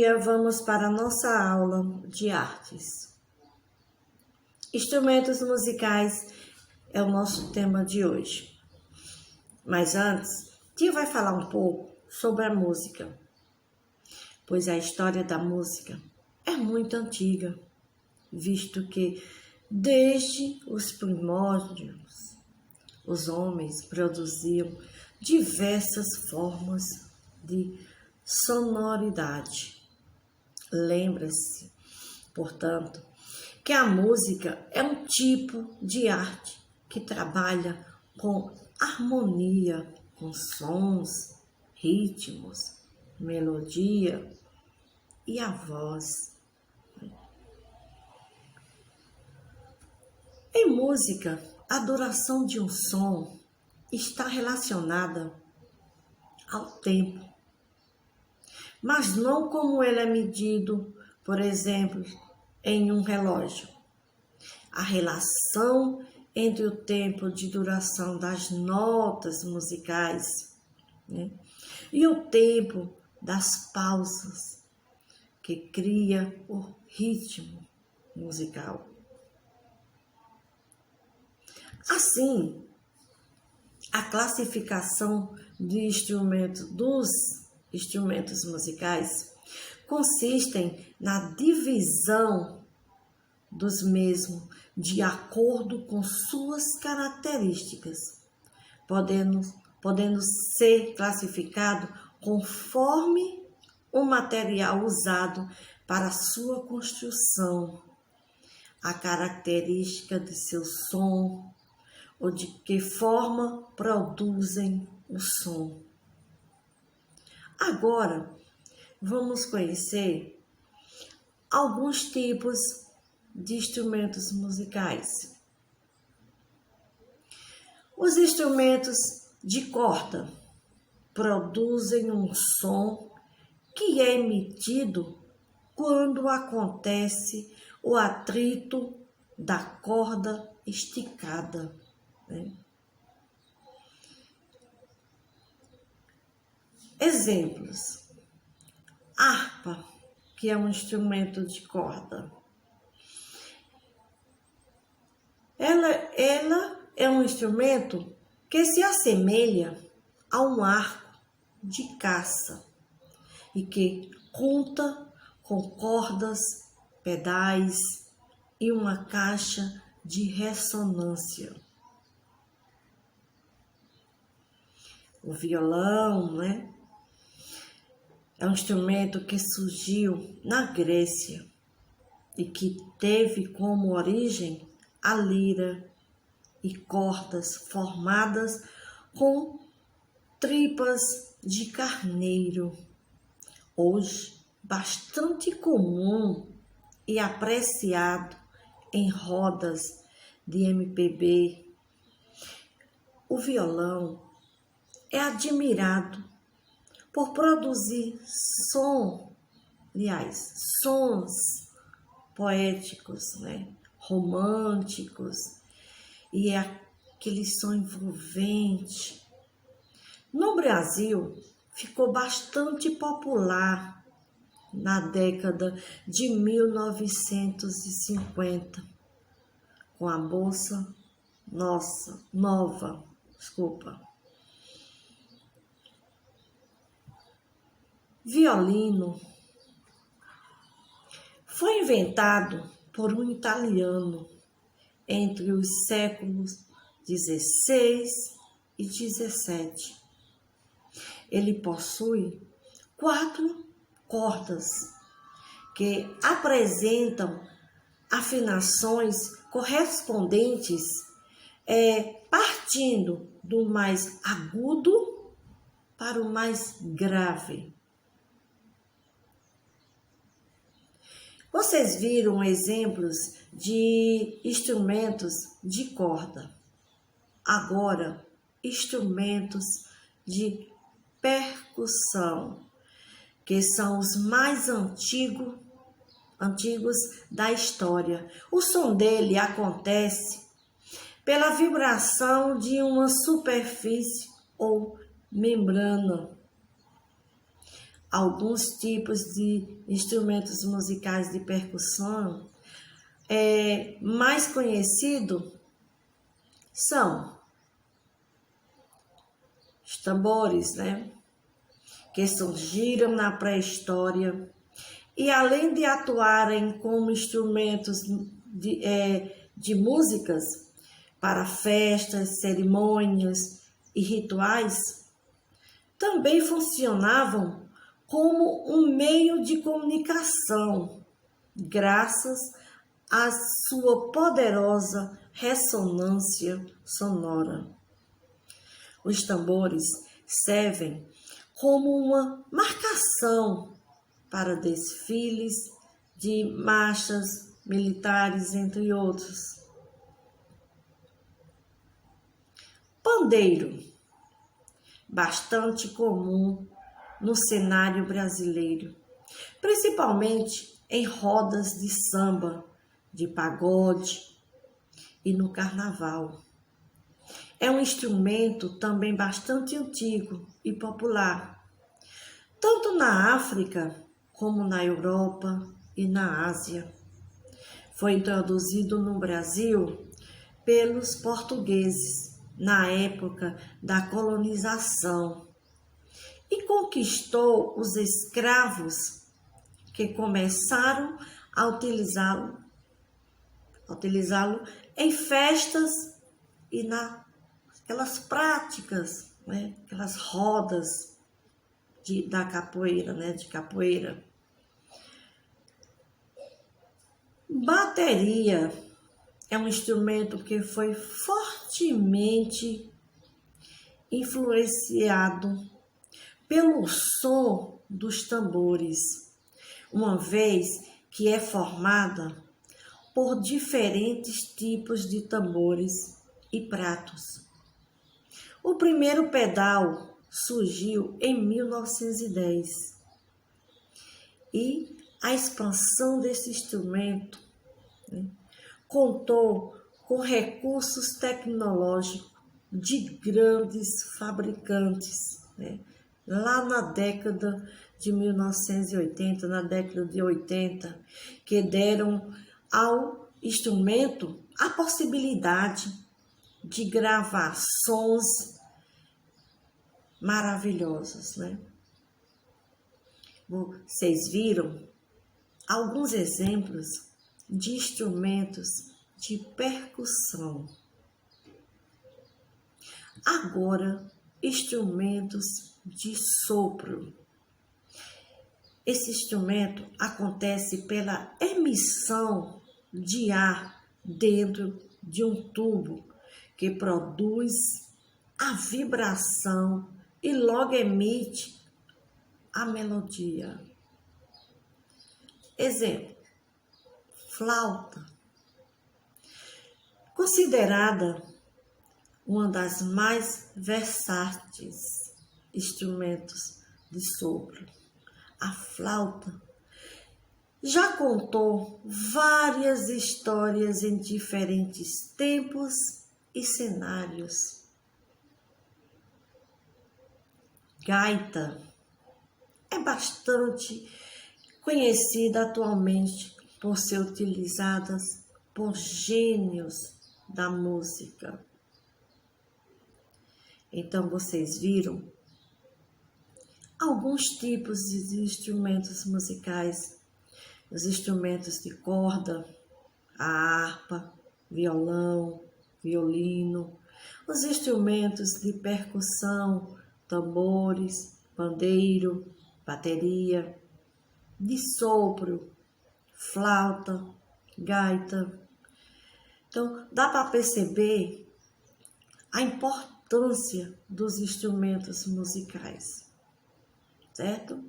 dia vamos para a nossa aula de artes. Instrumentos musicais é o nosso tema de hoje. Mas antes, Tia vai falar um pouco sobre a música, pois a história da música é muito antiga, visto que desde os primórdios os homens produziam diversas formas de sonoridade. Lembra-se, portanto, que a música é um tipo de arte que trabalha com harmonia, com sons, ritmos, melodia e a voz. Em música, a duração de um som está relacionada ao tempo, mas não como ele é medido, por exemplo, em um relógio. A relação entre o tempo de duração das notas musicais, né, e o tempo das pausas que cria o ritmo musical. Assim, a classificação dos instrumentos musicais consistem na divisão dos mesmos de acordo com suas características, podendo ser classificado conforme o material usado para sua construção, a característica de seu som, ou de que forma produzem o som. Agora, vamos conhecer alguns tipos de instrumentos musicais. Os instrumentos de corda produzem um som que é emitido quando acontece o atrito da corda esticada. Exemplos: harpa, que é um instrumento de corda. Ela é um instrumento que se assemelha a um arco de caça e que conta com cordas, pedais e uma caixa de ressonância. O violão, né? É um instrumento que surgiu na Grécia e que teve como origem a lira e cordas formadas com tripas de carneiro. Hoje, bastante comum e apreciado em rodas de MPB. O violão é admirado por produzir sons poéticos, né? Românticos, e é aquele som envolvente. No Brasil, ficou bastante popular na década de 1950, com a bossa nova. Violino foi inventado por um italiano entre os séculos 16 e 17. Ele possui 4 cordas que apresentam afinações correspondentes, partindo do mais agudo para o mais grave. Vocês viram exemplos de instrumentos de corda. Agora, instrumentos de percussão, que são os mais antigos da história. O som dele acontece pela vibração de uma superfície ou membrana. alguns tipos de instrumentos musicais de percussão, mais conhecido são os tambores, né? Que surgiram na pré-história e além de atuarem como instrumentos de músicas para festas, cerimônias e rituais, também funcionavam como um meio de comunicação, graças à sua poderosa ressonância sonora. Os tambores servem como uma marcação para desfiles de marchas militares, entre outros. Pandeiro, bastante comum no cenário brasileiro, principalmente em rodas de samba, de pagode e no carnaval. É um instrumento também bastante antigo e popular, tanto na África como na Europa e na Ásia. Foi introduzido no Brasil pelos portugueses na época da colonização e conquistou os escravos que começaram a utilizá-lo em festas e naquelas práticas, né? Aquelas rodas da capoeira, né? De capoeira. Bateria é um instrumento que foi fortemente influenciado pelo som dos tambores, uma vez que é formada por diferentes tipos de tambores e pratos. O primeiro pedal surgiu em 1910 e a expansão desse instrumento, né, contou com recursos tecnológicos de grandes fabricantes, né, lá na década de 1980, na década de 80, que deram ao instrumento a possibilidade de gravar sons maravilhosos, né? Vocês viram alguns exemplos de instrumentos de percussão. Agora, instrumentos de sopro. Esse instrumento acontece pela emissão de ar dentro de um tubo que produz a vibração e logo emite a melodia. Exemplo, flauta. Considerada uma das mais versáteis instrumentos de sopro, a flauta já contou várias histórias em diferentes tempos e cenários. Gaita é bastante conhecida atualmente por ser utilizada por gênios da música. Então, vocês viram alguns tipos de instrumentos musicais, os instrumentos de corda, a harpa, violão, violino, os instrumentos de percussão, tambores, pandeiro, bateria, de sopro, flauta, gaita. Então, dá para perceber a importância dos instrumentos musicais, certo?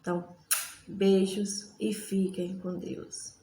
Então, beijos e fiquem com Deus.